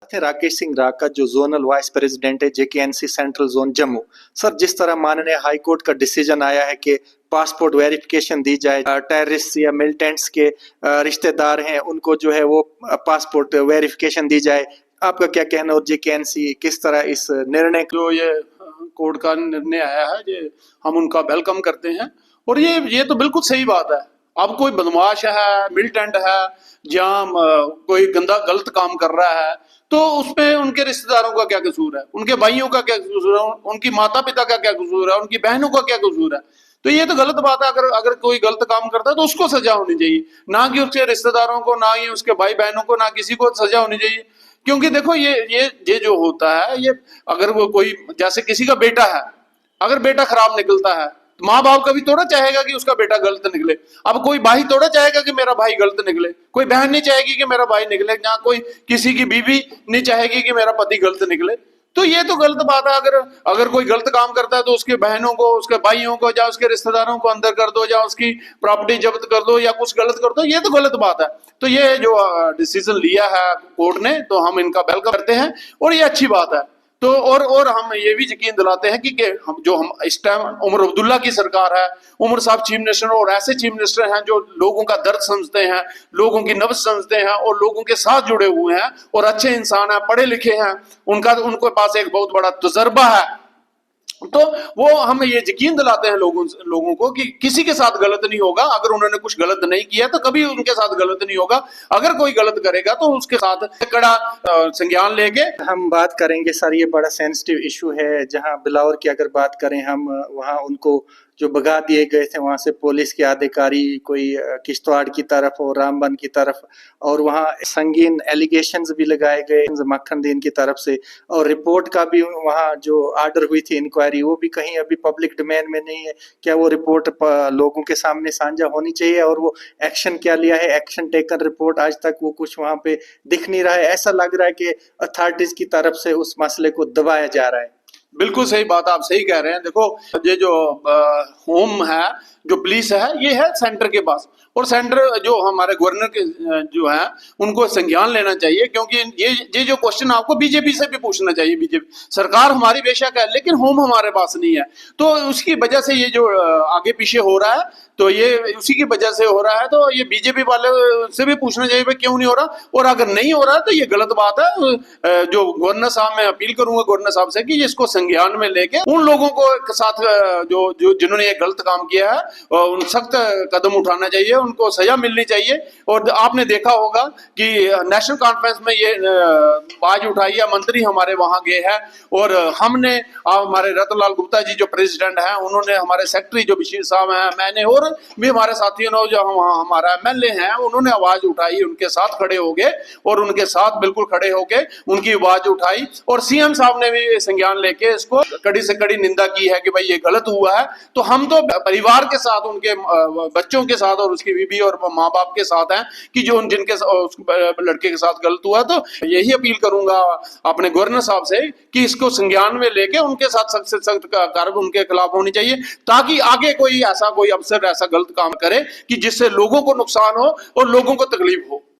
थे राकेश सिंह राका जो zonal vice president है JKNC central zone Jammu. Sir, जिस तरह माननीय हाई कोर्ट का डिसीजन आया है कि पासपोर्ट वेरिफिकेशन दी जाए, टेररिस्ट या मिलिटेंट्स के रिश्तेदार हैं उनको जो है वो पासपोर्ट वेरिफिकेशन दी जाए, आपका क्या कहना और जेकेएनसी किस तरह इस निर्णय जो ये कोर्ट का निर्णय आया है ये हम उनका वेलकम करते हैं। और ये तो बिल्कुल सही बात है। अब कोई बदमाश है, मिलिटेंट है, जहाँ कोई गंदा गलत काम कर रहा है तो उसमें उनके रिश्तेदारों का क्या कसूर है, उनके भाइयों का क्या कसूर है, उनकी माता पिता का क्या कसूर है, उनकी बहनों का क्या कसूर है। तो ये तो गलत बात है। अगर अगर कोई गलत काम करता है तो उसको सजा होनी चाहिए, ना कि उसके रिश्तेदारों को, ना ही उसके भाई बहनों को, ना किसी को सजा होनी चाहिए। क्योंकि देखो ये जो होता है, ये अगर वो कोई जैसे किसी का बेटा है, अगर बेटा खराब निकलता है तो माँ बाप कभी थोड़ा चाहेगा कि उसका बेटा गलत निकले। अब कोई भाई थोड़ा चाहेगा कि मेरा भाई गलत निकले, कोई बहन नहीं चाहेगी कि मेरा भाई निकले, या कोई किसी की बीवी नहीं चाहेगी कि मेरा पति गलत निकले। तो ये तो गलत बात है। अगर अगर कोई गलत काम करता है तो उसके बहनों को, उसके भाइयों को, या उसके रिश्तेदारों को अंदर कर दो, या उसकी प्रॉपर्टी जब्त कर दो, या कुछ गलत कर दो, ये तो गलत बात है। तो ये जो डिसीजन लिया है कोर्ट ने, तो हम इनका वेलकम करते हैं और ये अच्छी बात है। तो और हम ये भी यकीन दिलाते हैं कि हम इस टाइम उमर अब्दुल्ला की सरकार है, उमर साहब चीफ मिनिस्टर और ऐसे चीफ मिनिस्टर हैं जो लोगों का दर्द समझते हैं, लोगों की नब्ज समझते हैं और लोगों के साथ जुड़े हुए हैं और अच्छे इंसान हैं, पढ़े लिखे हैं, उनके पास एक बहुत बड़ा तजर्बा है। तो वो हम ये यकीन दिलाते हैं लोगों को कि किसी के साथ गलत नहीं होगा। अगर उन्होंने कुछ गलत नहीं किया तो कभी उनके साथ गलत नहीं होगा। अगर कोई गलत करेगा तो उसके साथ कड़ा संज्ञान लेके हम बात करेंगे। सर, ये बड़ा सेंसिटिव इशू है। जहां बिलावर की अगर बात करें हम, वहां उनको जो भगा दिए गए थे वहां से पुलिस के अधिकारी, कोई किश्तवाड़ की तरफ और रामबन की तरफ, और वहां संगीन एलिगेशंस भी लगाए गए मक्खनदीन की तरफ से, और रिपोर्ट का भी वहां जो आर्डर हुई थी इंक्वायरी, वो भी कहीं अभी पब्लिक डोमेन में नहीं है। क्या वो रिपोर्ट लोगों के सामने साझा होनी चाहिए, और वो एक्शन क्या लिया है, एक्शन टेकन रिपोर्ट, आज तक वो कुछ वहां पे दिख नहीं रहा है। ऐसा लग रहा है कि अथॉरिटीज की तरफ से उस मसले को दबाया जा रहा है। बिल्कुल सही बात, आप सही कह रहे हैं। देखो, ये जो होम है, जो पुलिस है, ये है सेंटर के पास, और सेंटर जो हमारे गवर्नर के जो है उनको संज्ञान लेना चाहिए। क्योंकि ये जो क्वेश्चन आपको बीजेपी से भी पूछना चाहिए। बीजेपी सरकार हमारी बेशक है, लेकिन होम हमारे पास नहीं है। तो उसकी वजह से ये जो आगे पीछे हो रहा है, तो ये उसी की वजह से हो रहा है। तो ये बीजेपी वाले से भी पूछना चाहिए भाई क्यों नहीं हो रहा, और अगर नहीं हो रहा तो ये गलत बात है। जो गवर्नर साहब, मैं अपील करूंगा गवर्नर साहब से कि इसको संज्ञान में लेके उन लोगों को साथ जो जिन्होंने ये गलत काम किया है उन सख्त कदम उठाना चाहिए, उनको सजा मिलनी चाहिए। और आपने देखा होगा कि नेशनल कॉन्फ्रेंस में ये आवाज उठाई है, मंत्री हमारे वहां गए हैं, और हमने हमारे रतनलाल गुप्ता जी जो प्रेसिडेंट हैं, उन्होंने, हमारे सेक्रेटरी जो बशीर साहब हैं, मैंने और भी हमारे साथियों ने, जो हमारा एमएलए हैं, उन्होंने आवाज उठाई, उनके साथ खड़े हो गए और उनके साथ बिल्कुल खड़े होके उनकी आवाज उठाई। और सीएम साहब ने भी संज्ञान लेके इसको कड़ी से कड़ी निंदा की है कि भाई ये गलत हुआ है। तो हम तो परिवार के साथ, उनके बच्चों के साथ और उसकी बीबी और माँ बाप के साथ हैं कि जो जिनके लड़के के साथ गलत हुआ। तो यही अपील करूंगा अपने गवर्नर साहब से कि इसको संज्ञान में लेके उनके साथ सख्त से सख्त कार्रवाई उनके खिलाफ होनी चाहिए, ताकि आगे कोई अफसर ऐसा गलत काम करे कि जिससे लोगों को नुकसान हो और लोगों को तकलीफ हो।